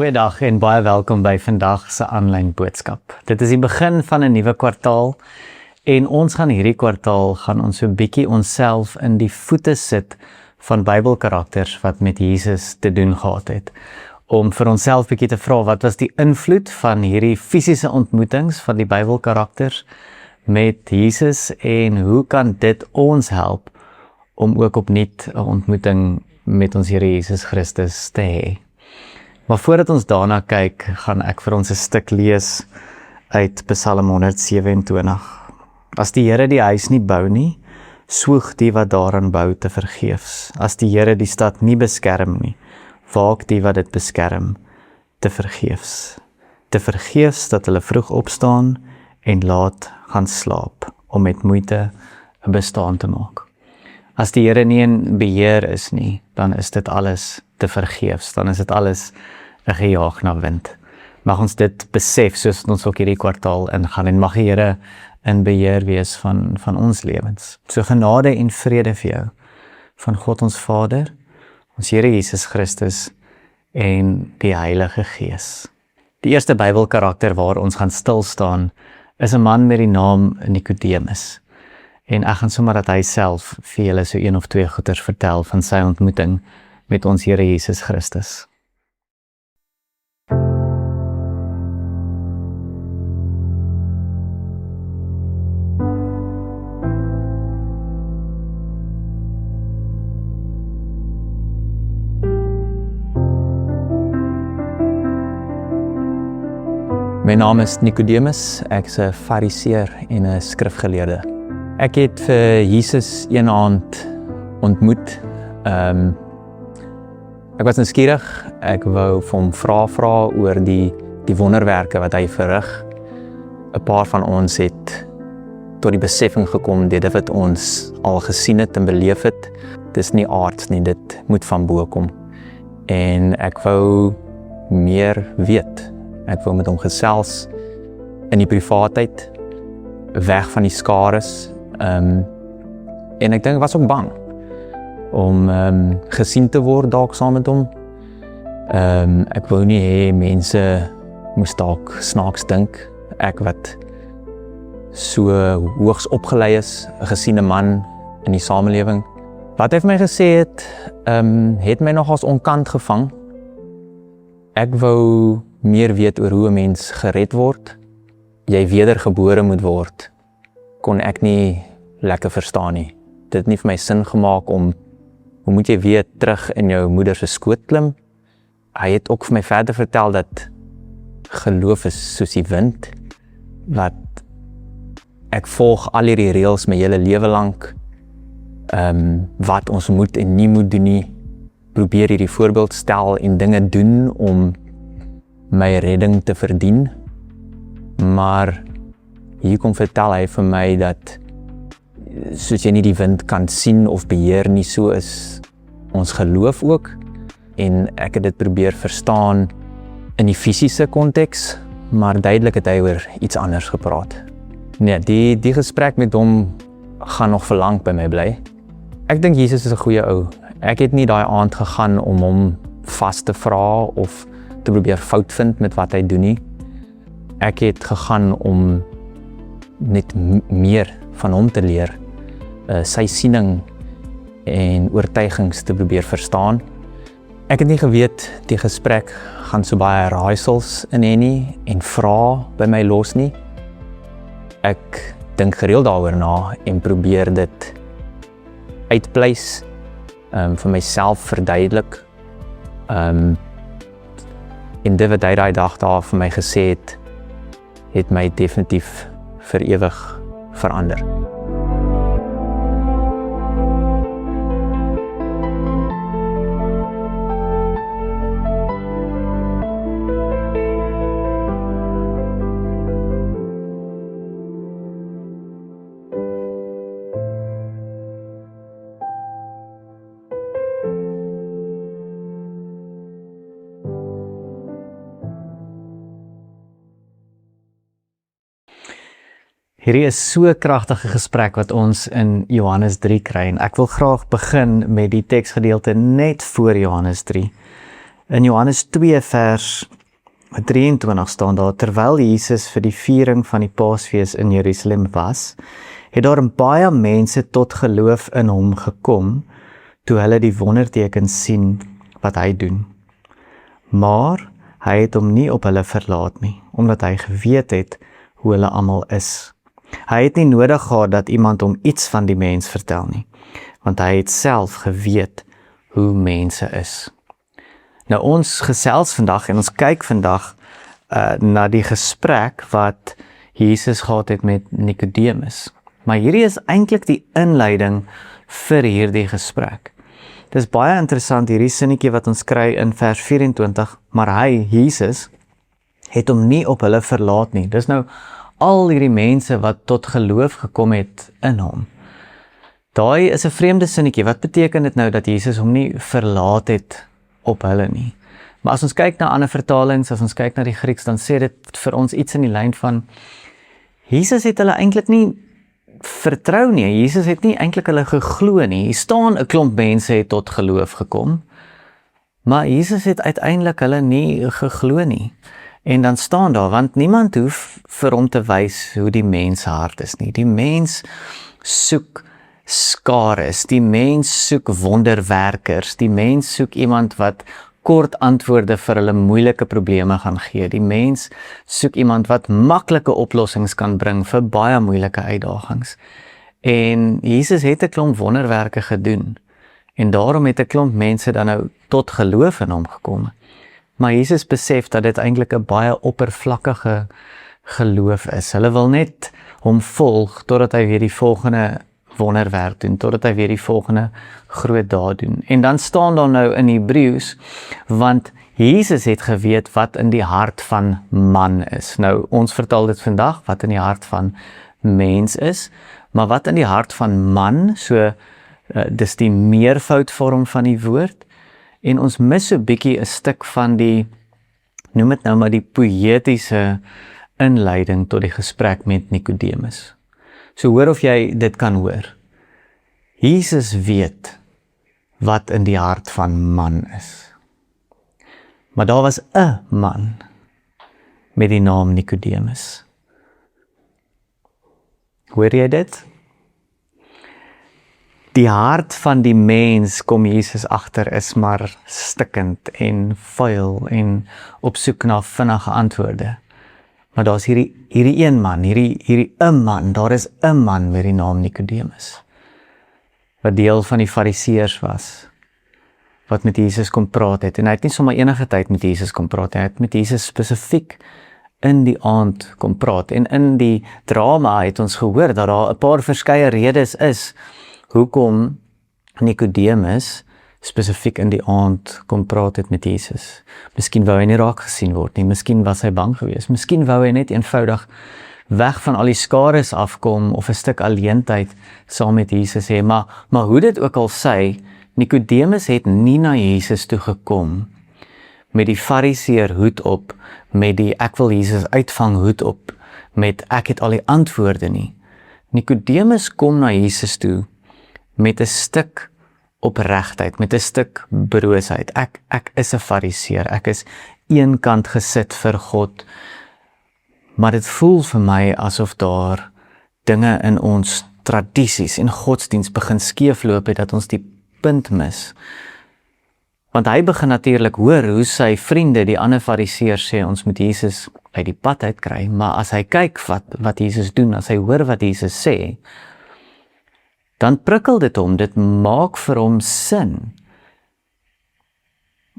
Goeiedag en baie welkom by vandag se aanlyn boodskap. Dit is die begin van 'n nuwe kwartaal en ons gaan hierdie kwartaal so 'n bietjie onsself in die voete sit van Bybelkarakters wat met Jesus te doen gehad het. Om vir onsself bietjie te vra, wat was die invloed van hierdie fisiese ontmoetings van die Bybelkarakters met Jesus en hoe kan dit ons help om ook opnuut 'n ontmoeting met ons Here Jesus Christus te hê. Maar voordat ons daarna kyk, gaan ek vir ons 'n stuk lees uit Psalm 127. As die Here die huis nie bou nie, swoeg die wat daaraan bou te vergeefs. As die Here die stad nie beskerm nie, waak die wat dit beskerm te vergeefs. Te vergeefs dat hulle vroeg opstaan en laat gaan slaap, om met moeite 'n bestaan te maak. As die Here nie in beheer is nie, dan is dit alles te vergeefs, dan is dit alles 'n gejaag na wind. Mag ons dit besef, soos ons ook hierdie kwartaal ingaan, en mag die Here in beheer wees van ons lewens. So genade en vrede vir jou, van God ons Vader, ons Here Jesus Christus, en die Heilige Gees. Die eerste Bybelkarakter waar ons gaan stil staan, is 'n man met die naam Nikodemus. En ek gaan sommer dat hy self vir julle so 1 of 2 goeters vertel van sy ontmoeting met ons Here Jesus Christus. My naam is Nikodemus, ek is 'n fariseer en 'n skrifgeleerde. Ek het vir Jesus een aand ontmoet. Ek was nuuskierig, ek wou vir hom vra oor die wonderwerke wat hy verrig. 'n Paar van ons het tot die beseffing gekom, dit wat ons al gesien het en beleef het, dis nie aards nie, dit moet van bo kom. En ek wou meer weet. Ek wou met hom gesels in die privaatheid, weg van die skares. En ek dink ek was ook bang om gesien te word dalk saam met hom. Ek wou nie hê mense moes dalk snaaks dink, ek wat so hoogs opgelei is, 'n gesiene man in die samelewing. Wat hy vir my gesê het my nogals onkant gevang. Ek wou meer weet oor hoe 'n mens gered word, jy wedergebore moet word, kon ek nie lekker verstaan nie. Dit het nie vir my sin gemaak om, hoe moet jy weer terug in jou moeder se skoot klim? Hy het ook vir my verder vertel dat geloof is soos die wind, wat ek volg al hierdie reëls my hele lewe lank, wat ons moet en nie moet doen nie, probeer hierdie voorbeeld stel en dinge doen om my redding te verdien, maar hier kom vertel hy vir my dat soos jy nie die wind kan sien of beheer nie, so is ons geloof ook, en ek het dit probeer verstaan in die fisiese konteks, maar duidelik het hy oor iets anders gepraat. Nee, die gesprek met hom gaan nog verlang by my bly. Ek dink Jesus is 'n goeie ou. Ek het nie daai aand gegaan om hom vas te vra of te probeer fout vind met wat hy doen nie. Ek het gegaan om net meer van hom te leer, sy siening en oortuigings te probeer verstaan. Ek het nie geweet die gesprek gaan so baie raaisels in hê nie en vra by my los nie. Ek dink gereeld daaroor na en probeer dit uitpleis, vir myself verduidelik. En dit wat hy daai dag daar vir my gesê het my definitief vir ewig verander. Hierdie is so 'n kragtige gesprek wat ons in Johannes 3 kry, en ek wil graag begin met die teksgedeelte net voor Johannes 3. In Johannes 2 vers 23 staan daar, terwyl Jesus vir die viering van die Paasfees in Jerusalem was, het daar baie mense tot geloof in hom gekom, toe hulle die wondertekens sien wat hy doen. Maar hy het hom nie op hulle verlaat nie, omdat hy geweet het hoe hulle almal is. Hy het nie nodig gehad dat iemand hom iets van die mens vertel nie, want hy het self geweet hoe mense is. Nou ons gesels vandag en ons kyk vandag na die gesprek wat Jesus gehad het met Nikodemus. Maar hierdie is eintlik die inleiding vir hierdie gesprek. Dit is baie interessant hierdie sinnetjie wat ons kry in vers 24, maar hy, Jesus, het hom nie op hulle verlaat nie. Dis nou al hierdie mense wat tot geloof gekom het in hom. Daai is 'n vreemde sinnetjie. Wat beteken dit nou dat Jesus hom nie verlaat het op hulle nie? Maar as ons kyk na ander vertalings, as ons kyk na die Grieks, dan sê dit vir ons iets in die lyn van Jesus het hulle eintlik nie vertrou nie. Jesus het nie eintlik hulle geglo nie. Hier staan 'n klomp mense het tot geloof gekom, maar Jesus het uiteindelik hulle nie geglo nie. En dan staan daar, want niemand hoef vir hom te wys hoe die mens hart is nie. Die mens soek skares, die mens soek wonderwerkers, die mens soek iemand wat kort antwoorde vir hulle moeilike probleme gaan gee. Die mens soek iemand wat maklike oplossings kan bring vir baie moeilike uitdagings. En Jesus het 'n klomp wonderwerke gedoen. En daarom het 'n klomp mense dan nou tot geloof in hom gekom. Maar Jesus besef dat dit eintlik 'n baie oppervlakkige geloof is. Hulle wil net hom volg totdat hy weer die volgende wonderwerk doen, totdat hy weer die volgende groot daad doen. En dan staan daar nou in Hebreëus, want Jesus het geweet wat in die hart van man is. Nou, ons vertaal dit vandag, wat in die hart van mens is, maar wat in die hart van man, so dis die meervoudvorm van die woord, en ons mis so bietjie 'n stuk van die, noem dit nou maar die poëtiese inleiding tot die gesprek met Nikodemus. So hoor of jy dit kan hoor. Jesus weet wat in die hart van man is. Maar daar was 'n man met die naam Nikodemus. Hoor jy dit? Die hart van die mens, kom Jesus agter, is maar stikkend en vuil en op soek na vinnige antwoorde. Maar daar is hierdie een man, hierdie 'n man, daar is 'n man met die naam Nikodemus, wat deel van die fariseërs was, wat met Jesus kom praat het, en hy het nie sommer enige tyd met Jesus kom praat, hy het met Jesus spesifiek in die aand kom praat, en in die drama het ons gehoor, dat daar 'n paar verskeie redes is, hoekom Nikodemus spesifiek in die aand kom praat het met Jesus. Miskien wou hy nie raak gesien word nie, miskien was hy bang geweest, miskien wou hy net eenvoudig weg van al die skares afkom, of 'n stuk alleentyd saam met Jesus hê, maar hoe dit ook al sê, Nikodemus het nie na Jesus toe gekom met die fariseer hoed op, met die ek wil Jesus uitvang hoed op, met ek het al die antwoorde nie. Nikodemus kom na Jesus toe met 'n stuk opregtheid, met 'n stuk broosheid. Ek is 'n fariseer, ek is eenkant gesit vir God, maar dit voel vir my asof daar dinge in ons tradisies en godsdiens begin skeefloop het, dat ons die punt mis. Want hy begin natuurlik hoor hoe sy vriende, die ander fariseërs, sê ons moet Jesus uit die pad uitkry, maar as hy kyk wat Jesus doen, as hy hoor wat Jesus sê, dan prikkel dit hom, dit maak vir hom sin.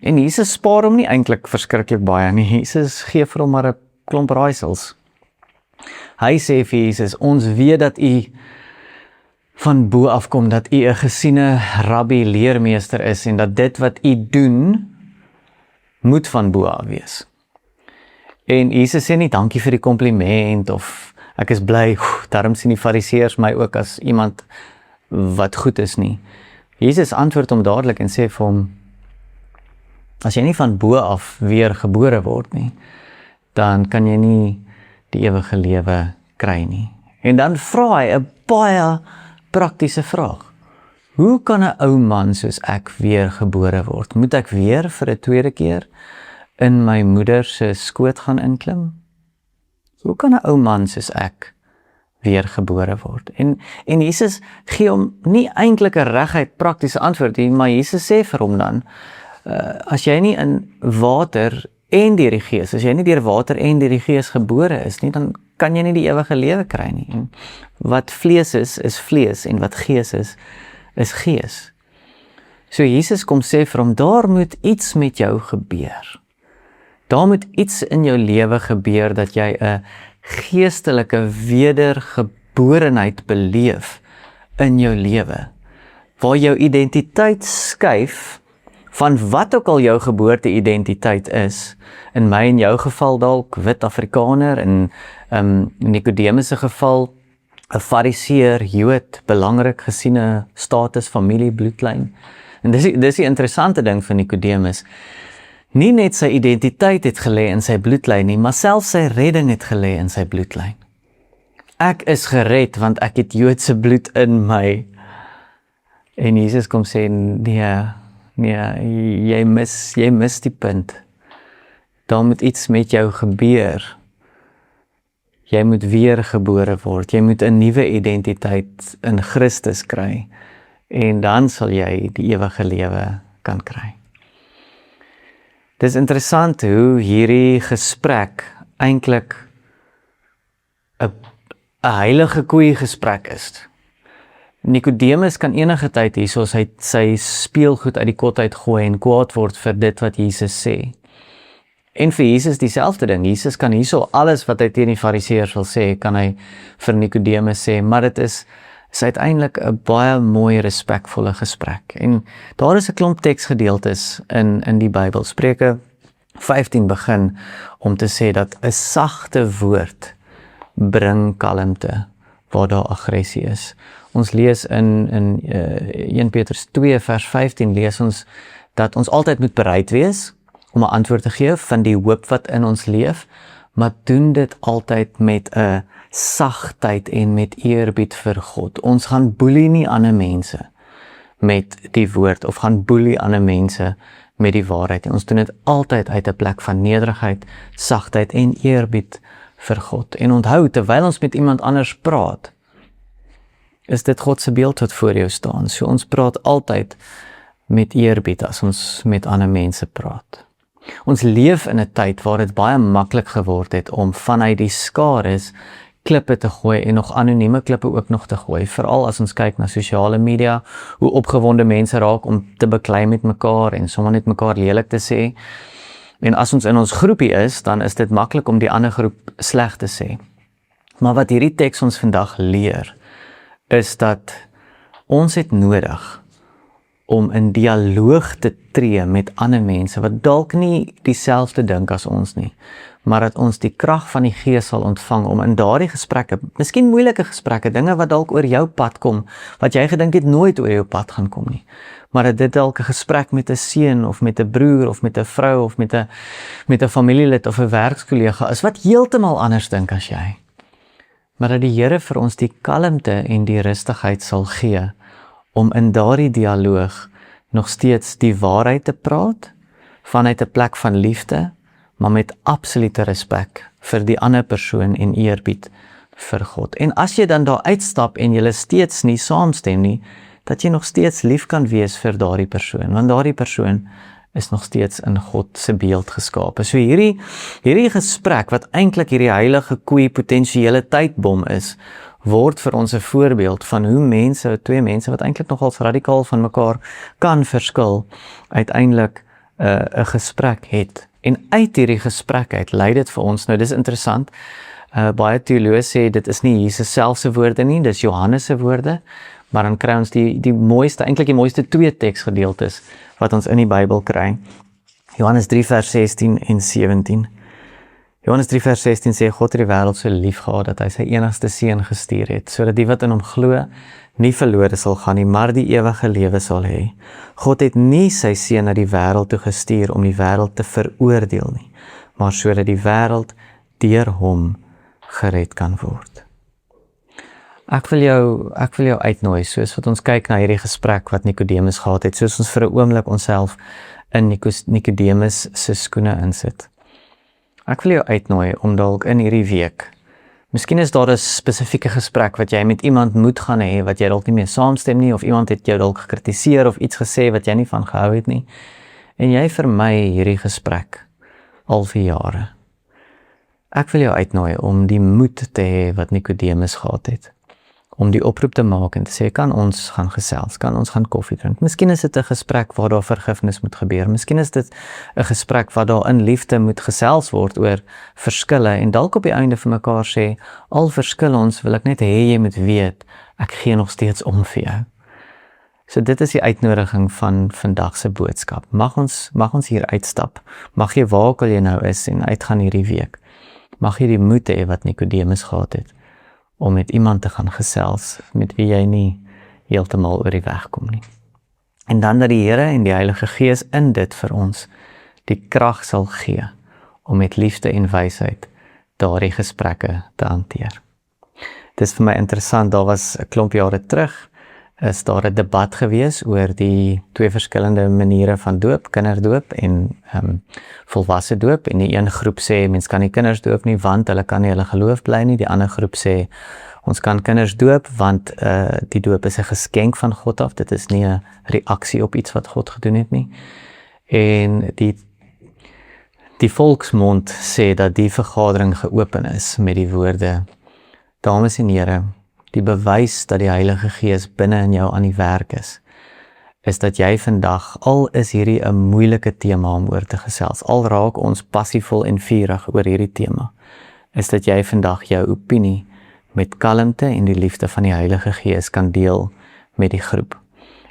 En Jesus spaar hom nie eintlik verskriklik baie nie, Jesus gee vir hom maar 'n klomp raaisels. Hy sê vir Jesus, ons weet dat u van bo afkom, dat u 'n gesiene rabbi, leermeester is, en dat dit wat u doen, moet van bo af wees. En Jesus sê nie, dankie vir die kompliment, of ek is bly, daarom sien die fariseërs my ook as iemand wat goed is nie. Jesus antwoord hom dadelik en sê vir hom, as jy nie van bo af weer gebore word nie, dan kan jy nie die ewige lewe kry nie. En dan vra hy 'n baie praktiese vraag. Hoe kan 'n ou man soos ek weer gebore word? Moet ek weer vir 'n tweede keer in my moeder se skoot gaan inklim? Hoe kan 'n ou man soos ek weergebore word? En Jesus gee hom nie eintlik 'n reguit praktiese antwoord nie, maar Jesus sê vir hom dan, as jy nie in water en deur die Gees, as jy nie deur water en deur die Gees gebore is nie, dan kan jy nie die ewige lewe kry nie. En wat vlees is vlees, en wat gees is gees. So Jesus kom sê vir hom, daar moet iets met jou gebeur. Daar moet iets in jou lewe gebeur, dat jy 'n geestelike wedergeborenheid beleef in jou lewe, waar jou identiteit skuif van wat ook al jou geboorte-identiteit is, in my en jou geval dalk wit Afrikaner, in Nicodemus se geval 'n Fariseer, Jood, belangrik gesiene status, familie, bloedlyn. En dis die interessante ding van Nicodemus. Nie net sy identiteit het gelê in sy bloedlyn nie, maar selfs sy redding het gelê in sy bloedlyn. Ek is gered want ek het Joodse bloed in my. En Jesus kom sê, nee, jy mis die punt. Daar moet iets met jou gebeur. Jy moet weer gebore word. Jy moet 'n nuwe identiteit in Christus kry. En dan sal jy die ewige lewe kan kry. Dis interessant hoe hierdie gesprek eintlik 'n heilige koei gesprek is. Nicodemus kan enige tyd hierso sy speelgoed uit die kot uitgooi en kwaad word vir dit wat Jesus sê. En vir Jesus dieselfde ding. Jesus kan hierso alles wat hy teen die Fariseërs wil sê, kan hy vir Nicodemus sê, maar dit is uiteindelik 'n baie mooi respekvolle gesprek. En daar is 'n klomp teksgedeeltes in die Bybel. Spreuke 15 begin om te sê dat 'n sagte woord bring kalmte waar daar aggressie is. Ons lees in 1 Petrus 2 vers 15 lees ons dat ons altyd moet bereid wees om 'n antwoord te gee van die hoop wat in ons leef, maar doen dit altyd met 'n sagtheid en met eerbied vir God. Ons gaan boelie nie ander mense met die woord, of gaan boelie ander mense met die waarheid. Ons doen dit altyd uit 'n plek van nederigheid, sagtheid en eerbied vir God. En onthou, terwyl ons met iemand anders praat, is dit God se beeld wat voor jou staan. So ons praat altyd met eerbied as ons met ander mense praat. Ons leef in 'n tyd waar dit baie maklik geword het om vanuit die skares klippe te gooi en nog anonieme klippe ook nog te gooi. Veral as ons kyk na sosiale media, hoe opgewonde mense raak om te beklei met mekaar en sommer net mekaar lelik te sê. En as ons in ons groepie is, dan is dit maklik om die ander groep sleg te sê. Maar wat hierdie teks ons vandag leer, is dat ons het nodig om in dialoog te tree met ander mense, wat dalk nie dieselfde dink as ons nie, maar dat ons die krag van die Gees sal ontvang om in daardie gesprekke, miskien moeilike gesprekke, dinge wat dalk oor jou pad kom, wat jy gedink het nooit oor jou pad gaan kom nie, maar dat dit dalk 'n gesprek met 'n seun, of met 'n broer, of met 'n vrou, of met 'n familielid, of 'n werkskollega is, wat heeltemal anders dink as jy. Maar dat die Here vir ons die kalmte en die rustigheid sal gee, om in daardie dialoog nog steeds die waarheid te praat, vanuit 'n plek van liefde, maar met absolute respek vir die ander persoon en eerbied vir God. En as jy dan daar uitstap en jy steeds nie saamstem nie, dat jy nog steeds lief kan wees vir daardie persoon, want daardie persoon is nog steeds in God se beeld geskape. So hierdie gesprek, wat eintlik hierdie heilige koei potensiële tydbom is, word vir ons 'n voorbeeld van hoe twee mense wat eintlik nogals radikaal van mekaar kan verskil, uiteindelik 'n gesprek het. En uit hierdie gesprek uit lei dit vir ons, nou dis interessant, baie teoloë sê dit is nie Jesus self se woorde nie, dis Johannes se woorde, maar dan kry ons die mooiste twee teksgedeeltes wat ons in die Bybel kry. Johannes 3 vers 16 en 17. Johannes 3 vers 16 sê, God het die wêreld so lief gehad dat hy sy enigste seun gestuur het, sodat die wat in hom glo nie verlore sal gaan nie, maar die ewige lewe sal hê. God het nie sy seun na die wêreld toe gestuur om die wêreld te veroordeel nie, maar sodat die wêreld deur hom gered kan word. Ek wil jou uitnooi, soos wat ons kyk na hierdie gesprek wat Nicodemus gehad het, soos ons vir 'n oomblik onsself in Nikodemus se skoene insit. Ek wil jou uitnooi om dalk in hierdie week, miskien is daar 'n spesifieke gesprek wat jy met iemand moet gaan hê, wat jy dalk nie mee saamstem nie, of iemand het jou dalk gekritiseer of iets gesê wat jy nie van gehou het nie, en jy vermy hierdie gesprek al vir jare. Ek wil jou uitnooi om die moed te hê wat Nikodemus gehad het, om die oproep te maak en te sê, kan ons gaan gesels, kan ons gaan koffie drink. Miskien is dit 'n gesprek waar daar vergifnis moet gebeur. Miskien is dit 'n gesprek waar daar in liefde moet gesels word oor verskille en dalk op die einde vir mekaar sê, al verskil ons, wil ek net hê jy moet weet, ek gee nog steeds om vir jou. So dit is die uitnodiging van vandag se boodskap. Mag ons hier uitstap. Mag jy waar ook al jy nou is en uitgaan hierdie week. Mag jy die moed hê wat Nikodemus gehad het, om met iemand te gaan gesels, met wie jy nie heeltemal oor die weg kom nie. En dan dat die Here en die Heilige Gees in dit vir ons die krag sal gee, om met liefde en wysheid daardie gesprekke te hanteer. Dit is vir my interessant, daar was 'n klomp jare terug, is daar 'n debat gewees oor die twee verskillende maniere van doop, kinderdoop en volwasse doop, en die een groep sê, mens kan nie kinders doop nie, want hulle kan nie hulle geloof bly nie, die ander groep sê, ons kan kinders doop, want die doop is 'n geskenk van God af, dit is nie 'n reaksie op iets wat God gedoen het nie, en die volksmond sê dat die vergadering geopen is met die woorde, dames en here, die bewys dat die Heilige Gees binne in jou aan die werk is dat jy vandag, al is hierdie 'n moeilike tema om oor te gesels, al raak ons passievol en vurig oor hierdie tema, is dat jy vandag jou opinie met kalmte en die liefde van die Heilige Gees kan deel met die groep,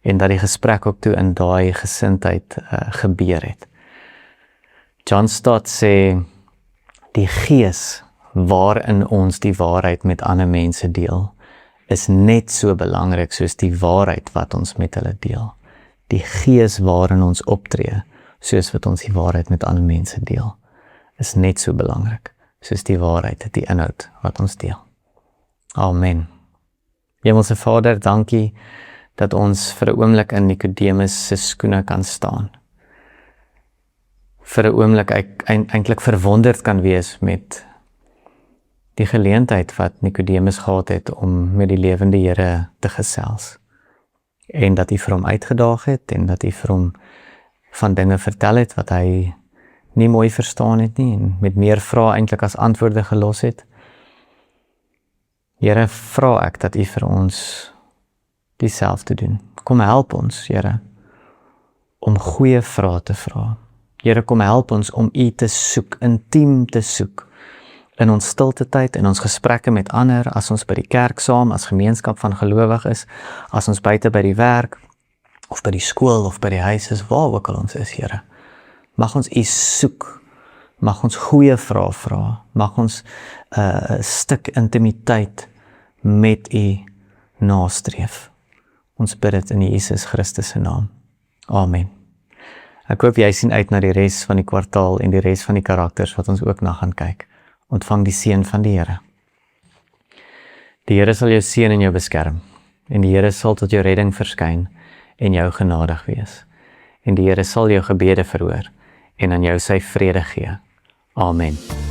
en dat die gesprek ook toe in daai gesindheid gebeur het. John Stott sê, die Gees waarin ons die waarheid met ander mense deel, is net so belangrik soos die waarheid wat ons met hulle deel. Die Gees waarin ons optree, soos wat ons die waarheid met ander mense deel, is net so belangrik soos die waarheid, die inhoud wat ons deel. Amen. Hemelse Vader, dankie dat ons vir 'n oomblik in Nikodemus se skoene kan staan. Vir 'n oomblik eintlik verwonderd kan wees met die geleentheid wat Nikodemus gehad het om met die lewende Here te gesels. En dat hy vir hom uitgedaag het en dat hy vir hom van dinge vertel het wat hy nie mooi verstaan het nie en met meer vrae eintlik as antwoorde gelos het. Here, vra ek dat u vir ons dieselfde doen. Kom help ons, Here, om goeie vrae te vra. Here, kom help ons om u te soek, intiem te soek, in ons stilte tyd, in ons gesprekke met ander, as ons by die kerk saam, as gemeenskap van gelowiges, as ons buite by die werk, of by die skool, of by die huis is, waar ook al ons is, Here. Mag ons u soek, mag ons goeie vrae vra, mag ons 'n stuk intimiteit met u nastreef. Ons bid dit in Jesus Christus se naam. Amen. Ek hoop jy sien uit na die res van die kwartaal en die res van die karakters wat ons ook na gaan kyk. Ontvang die seën van die Here. Die Here sal jou seën en jou beskerm, en die Here sal tot jou redding verskyn en jou genadig wees. En die Here sal jou gebede verhoor en aan jou sy vrede gee. Amen.